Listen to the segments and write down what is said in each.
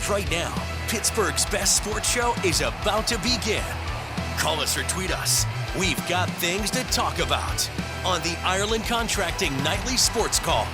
right now. Pittsburgh's best sports show is about to begin. Call us or tweet us. We've got things to talk about on the Ireland Contracting Nightly Sports Call.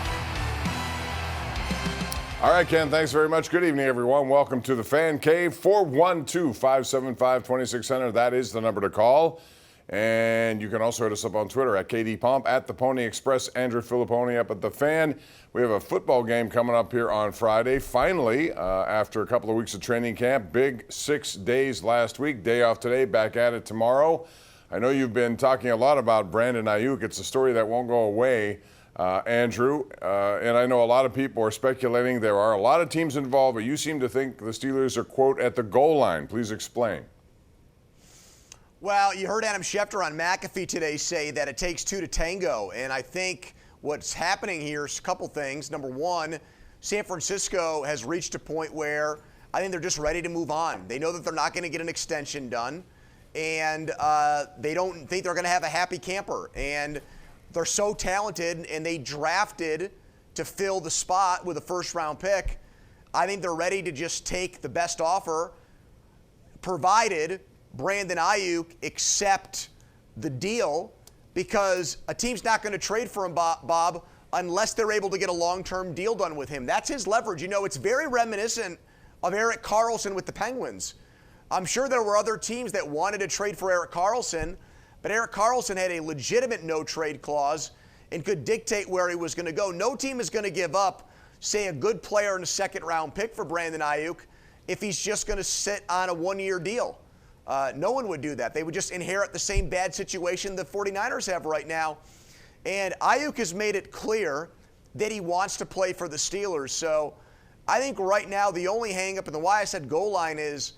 All right, Ken, thanks very much. Good evening, everyone. Welcome to the Fan Cave. 412-575-2600. That is the number to call. And you can also hit us up on Twitter at KDPomp, at the Pony Express. Andrew Fillipponi up at the Fan. We have a football game coming up here on Friday. Finally, after a couple of weeks of training camp, big 6 days last week, day off today, back at it tomorrow. I know you've been talking a lot about Brandon Ayuk. It's a story that won't go away, Andrew. And I know a lot of people are speculating there are a lot of teams involved, but you seem to think the Steelers are, quote, at the goal line. Please explain. Well, you heard Adam Schefter on McAfee today say that it takes two to tango, and I think what's happening here is a couple things. Number one, San Francisco has reached a point where I think they're just ready to move on. They know that they're not going to get an extension done, and they don't think they're going to have a happy camper. And they're so talented, and they drafted to fill the spot with a first-round pick. I think they're ready to just take the best offer, provided Brandon Ayuk accept the deal, because a team's not going to trade for him, Bob, unless they're able to get a long-term deal done with him. That's his leverage. You know, it's very reminiscent of Erik Karlsson with the Penguins. I'm sure there were other teams that wanted to trade for Erik Karlsson, but Erik Karlsson had a legitimate no-trade clause and could dictate where he was going to go. No team is going to give up, say, a good player and a second-round pick for Brandon Ayuk if he's just going to sit on a one-year deal. No one would do that. They would just inherit the same bad situation the 49ers have right now. And Ayuk has made it clear that he wants to play for the Steelers. So I think right now the only hang-up, and the why I said goal line is,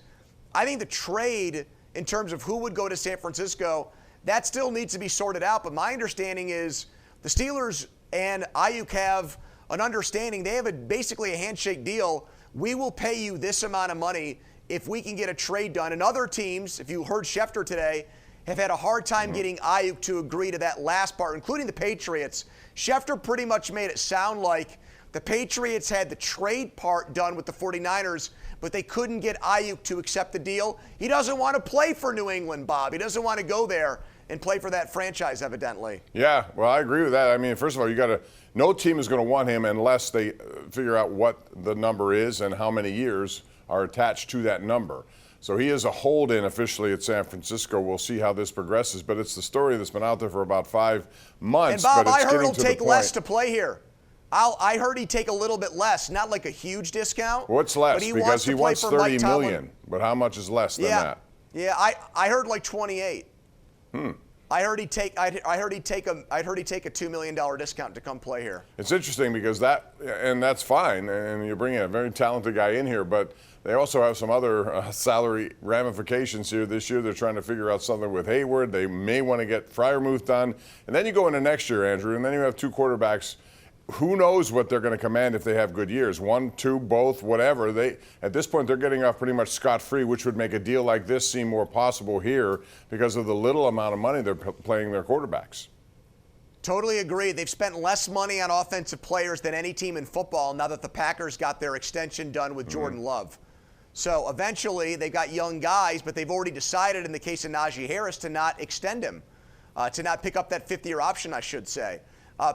I think the trade in terms of who would go to San Francisco, that still needs to be sorted out. But my understanding is the Steelers and Ayuk have an understanding. They have basically a handshake deal. We will pay you this amount of money if we can get a trade done. And other teams, if you heard Schefter today, have had a hard time getting Ayuk to agree to that last part, including the Patriots. Schefter pretty much made it sound like the Patriots had the trade part done with the 49ers, but they couldn't get Ayuk to accept the deal. He doesn't want to play for New England, Bob. He doesn't want to go there and play for that franchise, evidently. Yeah, well, I agree with that. I mean, first of all, no team is going to want him unless they figure out what the number is and how many years are attached to that number. So he is a hold-in officially at San Francisco. We'll see how this progresses, but it's the story that's been out there for about 5 months. And Bob, but it's I heard he'll getting to take the less point. to play here. I heard he'd take a little bit less, not like a huge discount. What's less? Because he wants $30 million. But how much is less than that? Yeah, I heard like 28. I heard he'd take a $2 million discount to come play here. It's interesting because that's fine, and you're bringing a very talented guy in here, but they also have some other salary ramifications here this year. They're trying to figure out something with Hayward. They may want to get Freiermuth done, and then you go into next year, Andrew, and then you have two quarterbacks. Who knows what they're going to command if they have good years? 1, 2, both, whatever. At this point, they're getting off pretty much scot-free, which would make a deal like this seem more possible here because of the little amount of money they're playing their quarterbacks. Totally agree. They've spent less money on offensive players than any team in football now that the Packers got their extension done with Jordan Love. So eventually, they got young guys, but they've already decided in the case of Najee Harris to not extend him, to not pick up that fifth-year option, I should say.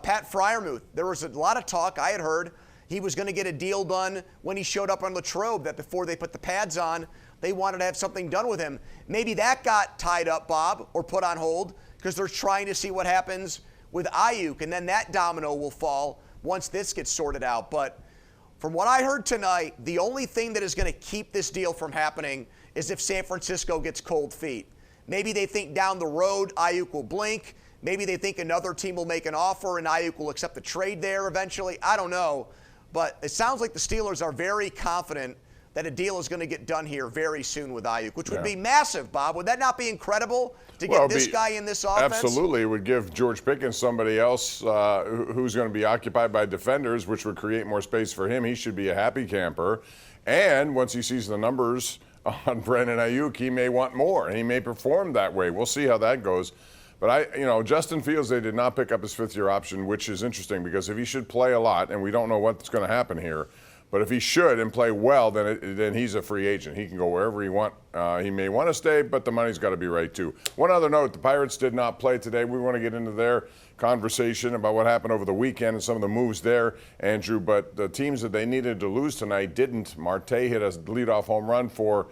Pat Freiermuth, there was a lot of talk I had heard he was going to get a deal done when he showed up on Latrobe, that before they put the pads on, they wanted to have something done with him. Maybe that got tied up, Bob, or put on hold because they're trying to see what happens with Ayuk, and then that domino will fall once this gets sorted out. But from what I heard tonight, the only thing that is going to keep this deal from happening is if San Francisco gets cold feet. Maybe they think down the road Ayuk will blink. Maybe they think another team will make an offer and Ayuk will accept the trade there eventually. I don't know. But it sounds like the Steelers are very confident that a deal is going to get done here very soon with Ayuk, which would be massive, Bob. Would that not be incredible to get this guy in this offense? Absolutely. It would give George Pickens somebody else who's going to be occupied by defenders, which would create more space for him. He should be a happy camper. And once he sees the numbers on Brandon Ayuk, he may want more, and he may perform that way. We'll see how that goes. But Justin Fields, they did not pick up his fifth-year option, which is interesting because if he should play a lot, and we don't know what's going to happen here, But if he should and play well, then he's a free agent. He can go wherever he want. He may want to stay, but the money's got to be right too. One other note: the Pirates did not play today. We want to get into their conversation about what happened over the weekend and some of the moves there, Andrew. But the teams that they needed to lose tonight didn't. Marte hit a leadoff home run for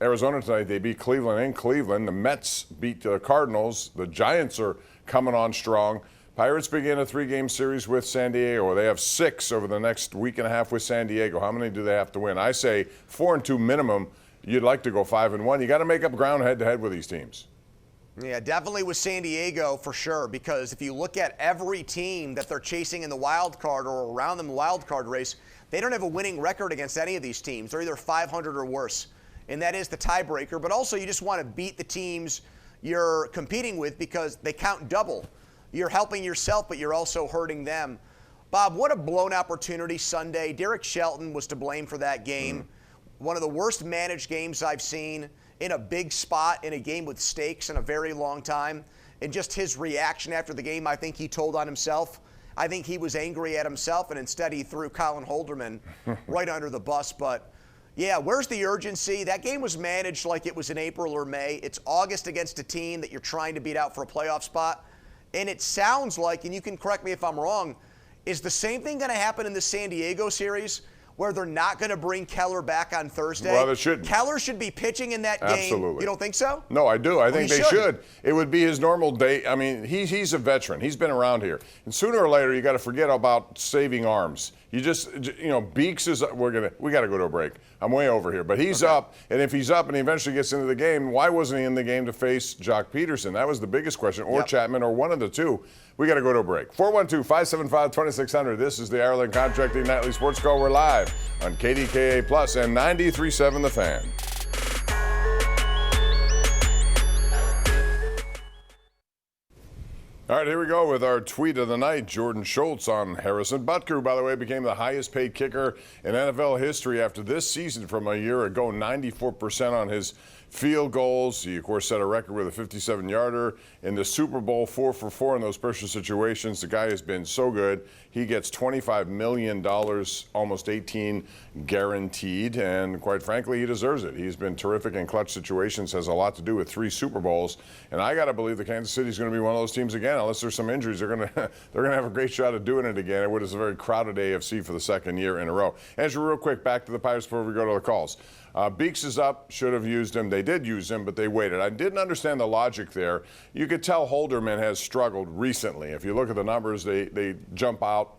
Arizona tonight. They beat Cleveland in Cleveland. The Mets beat the Cardinals. The Giants are coming on strong. Pirates begin a 3-game series with San Diego. They have 6 over the next week and a half with San Diego. How many do they have to win? I say 4-2 minimum. You'd like to go 5-1. You got to make up ground head-to-head with these teams. Yeah, definitely with San Diego for sure, because if you look at every team that they're chasing in the wild card or around them the wild card race, they don't have a winning record against any of these teams. They're either 500 or worse, and that is the tiebreaker. But also you just want to beat the teams you're competing with because they count double. You're helping yourself, but you're also hurting them. Bob, what a blown opportunity Sunday. Derek Shelton was to blame for that game. One of the worst managed games I've seen in a big spot in a game with stakes in a very long time. And just his reaction after the game, I think he told on himself. I think he was angry at himself, and instead he threw Colin Holderman right under the bus. But, yeah, where's the urgency? That game was managed like it was in April or May. It's August against a team that you're trying to beat out for a playoff spot. And it sounds like, and you can correct me if I'm wrong, is the same thing going to happen in the San Diego series where they're not going to bring Keller back on Thursday? Well, they shouldn't. Keller should be pitching in that game. Absolutely. You don't think so? No, I do. I think they should. It would be his normal day. I mean, he's a veteran. He's been around here. And sooner or later, you got to forget about saving arms. You just, Beeks is, we got to go to a break. I'm way over here. But he's up, and if he's up and he eventually gets into the game, why wasn't he in the game to face Jock Peterson? That was the biggest question, or Chapman, or one of the two. We got to go to a break. 412-575-2600. This is the Ireland Contracting Nightly Sports Call. We're live on KDKA Plus and 93.7 The Fan. All right, here we go with our tweet of the night. Jordan Schultz on Harrison Butker, who, by the way, became the highest paid kicker in NFL history after this season from a year ago, 94% on his field goals. He, of course, set a record with a 57-yarder in the Super Bowl, 4 for 4 in those pressure situations. The guy has been so good. He gets $25 million, almost 18 guaranteed, and quite frankly, he deserves it. He's been terrific in clutch situations, has a lot to do with 3 Super Bowls, and I got to believe that Kansas City is going to be one of those teams again. Unless there's some injuries, they're going to have a great shot at doing it again. It was a very crowded AFC for the second year in a row. Andrew, real quick, back to the Pirates before we go to the calls. Beeks is up, should have used him. They did use him, but they waited. I didn't understand the logic there. You could tell Holderman has struggled recently. If you look at the numbers, they jump out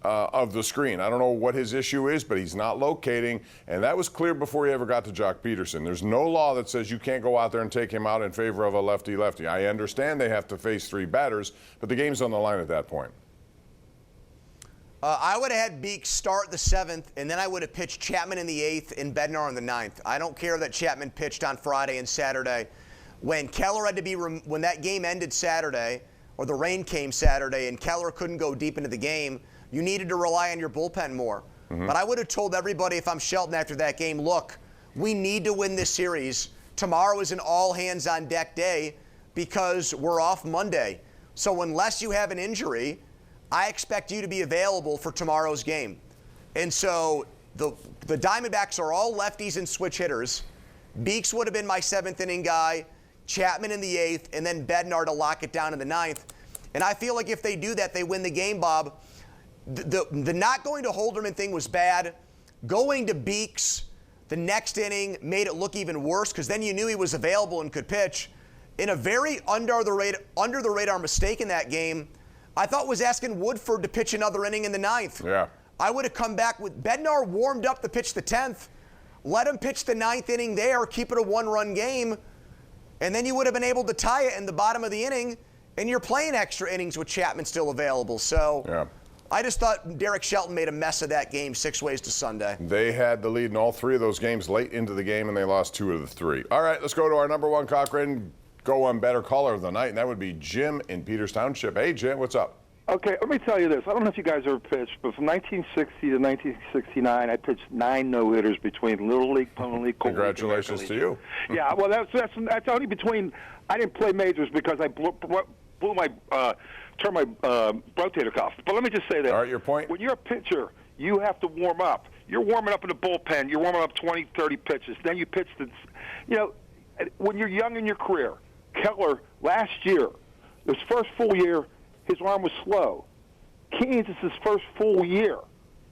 of the screen. I don't know what his issue is, but he's not locating, and that was clear before he ever got to Jock Peterson. There's no law that says you can't go out there and take him out in favor of a lefty-lefty. I understand they have to face 3 batters, but the game's on the line at that point. I would have had Beeks start the 7th, and then I would have pitched Chapman in the 8th and Bednar in the 9th. I don't care that Chapman pitched on Friday and Saturday. When Keller had to be, when that game ended Saturday, or the rain came Saturday, and Keller couldn't go deep into the game, you needed to rely on your bullpen more. But I would have told everybody if I'm Shelton after that game, look, we need to win this series. Tomorrow is an all-hands-on-deck day because we're off Monday. So unless you have an injury, I expect you to be available for tomorrow's game. And so the Diamondbacks are all lefties and switch hitters. Beeks would have been my 7th inning guy, Chapman in the 8th, and then Bednar to lock it down in the 9th. And I feel like if they do that, they win the game, Bob. The not going to Holderman thing was bad. Going to Beeks the next inning made it look even worse because then you knew he was available and could pitch. In a very under the radar mistake in that game, I thought was asking Woodford to pitch another inning in the 9th. Yeah. I would have come back with Bednar warmed up to pitch the 10th. Let him pitch the 9th inning there, keep it a 1-run game, and then you would have been able to tie it in the bottom of the inning, and you're playing extra innings with Chapman still available. So yeah. I just thought Derek Shelton made a mess of that game 6 ways to Sunday. They had the lead in all 3 of those games late into the game, and they lost 2 of the 3. All right, let's go to our number 1 Cochrane Go on better caller of the night, and that would be Jim in Peters Township. Hey, Jim, what's up? Okay, let me tell you this. I don't know if you guys ever pitched, but from 1960 to 1969, I pitched 9 no-hitters between Little League, Pony League, Congratulations to you. Yeah, well, that's only between. I didn't play majors because I turned my rotator cuff. But let me just say that. All right, your point. When you're a pitcher, you have to warm up. You're warming up in the bullpen. You're warming up 20, 30 pitches. Then you pitch when you're young in your career, Keller, last year, his first full year, his arm was slow. Keynes is his first full year.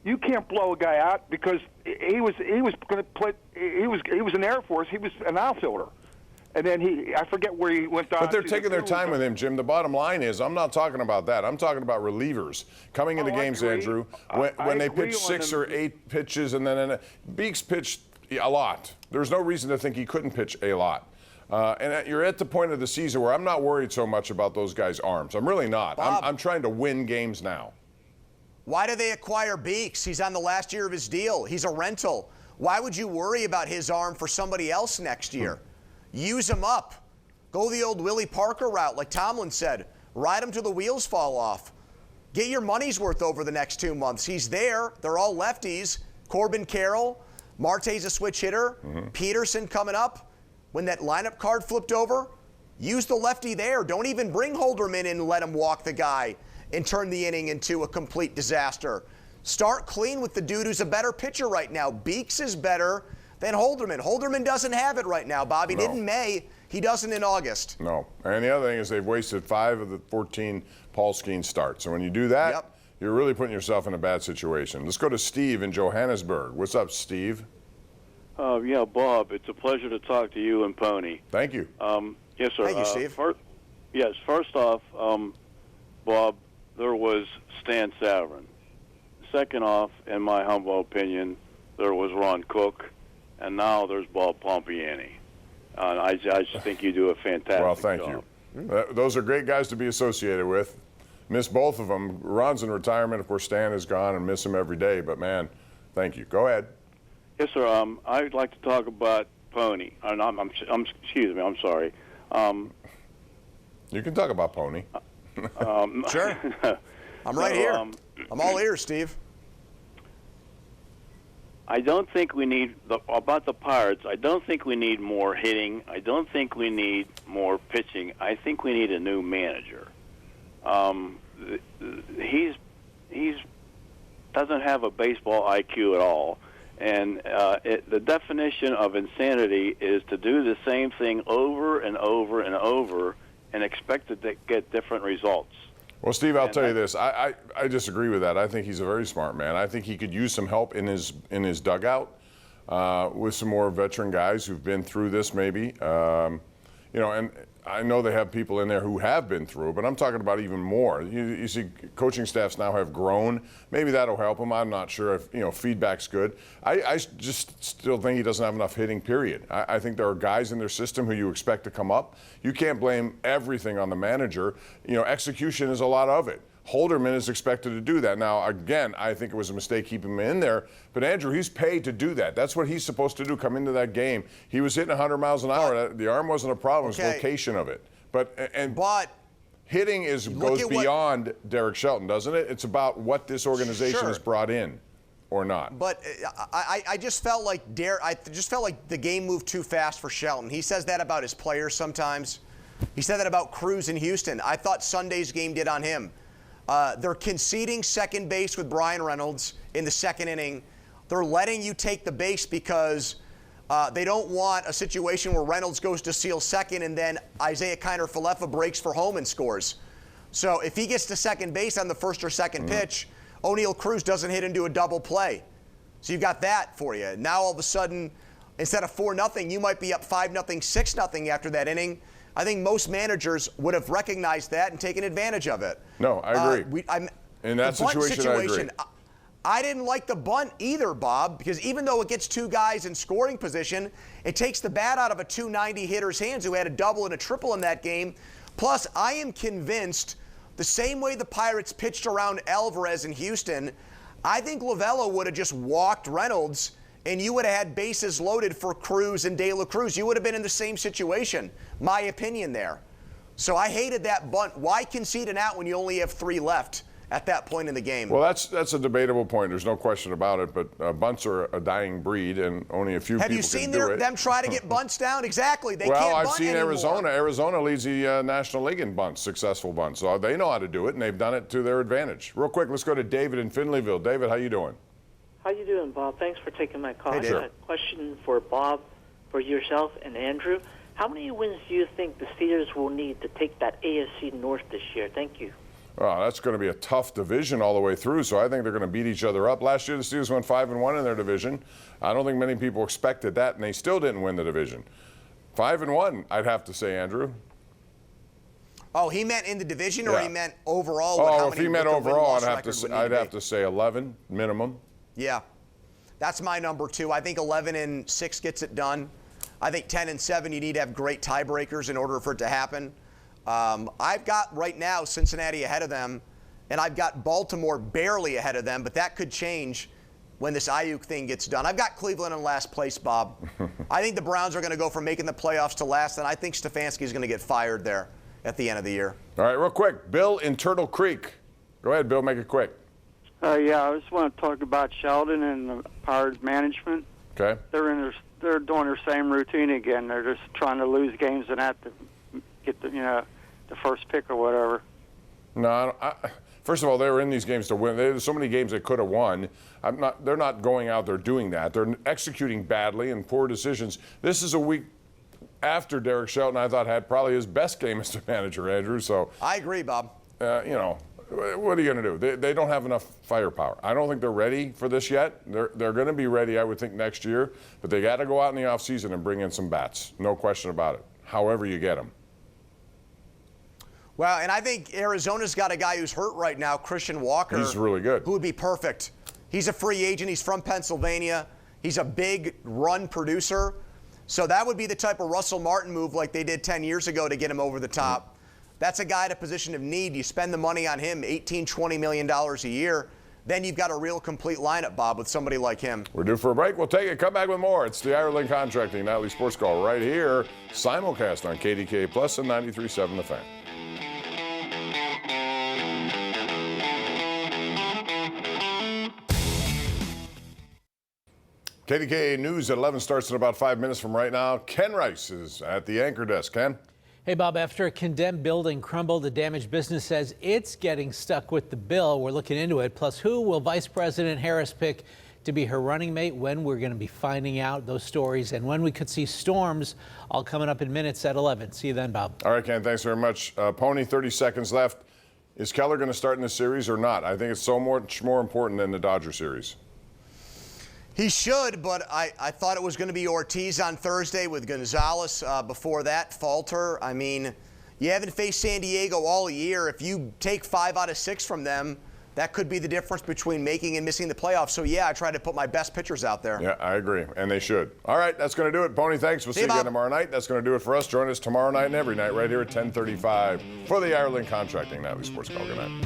You can't blow a guy out because he was going to play. He was in the Air Force. He was an outfielder. And then I forget where he went on. But they're taking their time with him, Jim. The bottom line is, I'm not talking about that. I'm talking about relievers coming into games, Andrew, when they pitch 6 or 8 pitches, and then Beeks pitched a lot. There's no reason to think he couldn't pitch a lot. And you're at the point of the season where I'm not worried so much about those guys' arms. I'm really not. Bob, I'm trying to win games now. Why do they acquire Beeks? He's on the last year of his deal. He's a rental. Why would you worry about his arm for somebody else next year? Use him up. Go the old Willie Parker route, like Tomlin said. Ride him till the wheels fall off. Get your money's worth over the next 2 months. He's there. They're all lefties. Corbin Carroll. Marte's a switch hitter. Peterson coming up. When that lineup card flipped over, use the lefty there. Don't even bring Holderman in and let him walk the guy and turn the inning into a complete disaster. Start clean with the dude who's a better pitcher right now. Beeks is better than Holderman. Holderman doesn't have it right now, Bob. He did in May. He doesn't in August. No. And the other thing is they've wasted 5 of the 14 Paul Skeens starts. So when you do that, you're really putting yourself in a bad situation. Let's go to Steve in Johannesburg. What's up, Steve? Yeah, Bob, it's a pleasure to talk to you and Pony. Thank you. Yes, sir. Thank you, Steve. First off, Bob, there was Stan Savran. Second off, in my humble opinion, there was Ron Cook, and now there's Bob Pompeani. I just think you do a fantastic Well, thank job. you. Those are great guys to be associated with. Miss both of them. Ron's in retirement. Of course, Stan is gone and miss him every day. But, man, thank you. Go ahead. Yes, sir. I'd like to talk about Pony. Excuse me. I'm sorry. You can talk about Pony. Sure. I'm right here. I'm all ears, Steve. I don't think we need about the Pirates. I don't think we need more hitting. I don't think we need more pitching. I think we need a new manager. He's doesn't have a baseball IQ at all, and the definition of insanity is to do the same thing over and over and over and expect to get different results. Well, Steve, I'll tell you this. I disagree with that. I think he's a very smart man. I think he could use some help in his dugout with some more veteran guys who've been through this maybe. And I know they have people in there who have been through it, but I'm talking about even more. You see coaching staffs now have grown. Maybe that'll help him. I'm not sure if, feedback's good. I just still think he doesn't have enough hitting, period. I think there are guys in their system who you expect to come up. You can't blame everything on the manager. Execution is a lot of it. Holderman is expected to do that. Now, again, I think it was a mistake keeping him in there. But, Andrew, he's paid to do that. That's what he's supposed to do, come into that game. He was hitting 100 miles an hour. The arm wasn't a problem. It was the location of it. But hitting goes beyond Derek Shelton, doesn't it? It's about what this organization has brought in or not. But I just felt like the game moved too fast for Shelton. He says that about his players sometimes. He said that about Cruz in Houston. I thought Sunday's game did on him. They're conceding second base with Brian Reynolds in the second inning. They're letting you take the base because they don't want a situation where Reynolds goes to steal second and then Isaiah Kiner-Falefa breaks for home and scores. So if he gets to second base on the first or second pitch, O'Neal Cruz doesn't hit into a double play. So you've got that for you. Now all of a sudden, instead of 4-0, you might be up 5-0, 6-0 after that inning. I think most managers would have recognized that and taken advantage of it. No, I agree. In that situation, I agree. I didn't like the bunt either, Bob, because even though it gets 2 guys in scoring position, it takes the bat out of a 290 hitter's hands who had a double and a triple in that game. Plus, I am convinced the same way the Pirates pitched around Alvarez in Houston, I think Lovullo would have just walked Reynolds and you would have had bases loaded for Cruz and De La Cruz. You would have been in the same situation, my opinion there. So I hated that bunt. Why concede an out when you only have 3 left at that point in the game? Well, that's a debatable point. There's no question about it. But bunts are a dying breed, and only a few people can do it. Have you seen them try to get bunts down? Exactly. They can't bunt anymore. Well, I've seen Arizona. Arizona leads the National League in bunts, successful bunts. So they know how to do it, and they've done it to their advantage. Real quick, let's go to David in Finleyville. David, how you doing? How you doing, Bob? Thanks for taking my call. Hey, I Dave. got a question for Bob, for yourself, and Andrew. How many wins do you think the Steelers will need to take that AFC North this year? Thank you. Oh, that's going to be a tough division all the way through, so I think they're going to beat each other up. Last year, the Steelers went 5-1 in their division. I don't think many people expected that, and they still didn't win the division. 5-1, I'd have to say, Andrew. Oh, he meant in the division, or Yeah. he meant overall? Oh, if he meant overall, I'd I'd have to say 11 minimum. Yeah, that's my number too. I think 11-6 gets it done. I think 10-7, you need to have great tiebreakers in order for it to happen. I've got right now Cincinnati ahead of them, and I've got Baltimore barely ahead of them, but that could change when this Ayuk thing gets done. I've got Cleveland in last place, Bob. I think the Browns are going to go from making the playoffs to last, and I think Stefanski is going to get fired there at the end of the year. All right, real quick, Bill in Turtle Creek. Go ahead, Bill, make it quick. Yeah, I just want to talk about Sheldon and the Pirates management. Okay. They're doing their same routine again. They're just trying to lose games and have to get the first pick or whatever. No, first of all, they were in these games to win. There's so many games they could have won. They're not going out there doing that. They're executing badly and poor decisions. This is a week after Derek Shelton, I thought, had probably his best game as a manager, Andrew. So I agree, Bob. What are you going to do? They don't have enough firepower. I don't think they're ready for this yet. They're going to be ready, I would think, next year. But they got to go out in the offseason and bring in some bats. No question about it. However you get them. Well, and I think Arizona's got a guy who's hurt right now, Christian Walker. He's really good. Who would be perfect. He's a free agent. He's from Pennsylvania. He's a big run producer. So that would be the type of Russell Martin move like they did 10 years ago to get him over the top. That's a guy at a position of need. You spend the money on him, $18, $20 million a year. Then you've got a real complete lineup, Bob, with somebody like him. We're due for a break. We'll take it. Come back with more. It's the Ireland Contracting Nightly Sports Call right here. Simulcast on KDKA Plus and 93.7 The Fan. KDKA News at 11 starts in about 5 minutes from right now. Ken Rice is at the anchor desk. Ken? Hey, Bob, after a condemned building crumbled, the damaged business says it's getting stuck with the bill. We're looking into it. Plus, who will Vice President Harris pick to be her running mate? When we're going to be finding out those stories, and when we could see storms, all coming up in minutes at 11. See you then, Bob. All right, Ken, thanks very much. Pony, 30 seconds left. Is Keller going to start in this series or not? I think it's so much more important than the Dodger series. He should, but I thought it was going to be Ortiz on Thursday with Gonzalez before that. Falter. I mean, you haven't faced San Diego all year. If you take 5 out of 6 from them, that could be the difference between making and missing the playoffs. So, yeah, I try to put my best pitchers out there. Yeah, I agree, and they should. All right, that's going to do it. Pony, thanks. We'll see you again tomorrow night. That's going to do it for us. Join us tomorrow night and every night right here at 10:35 for the Ireland Contracting Nightly Sports Call. Good night.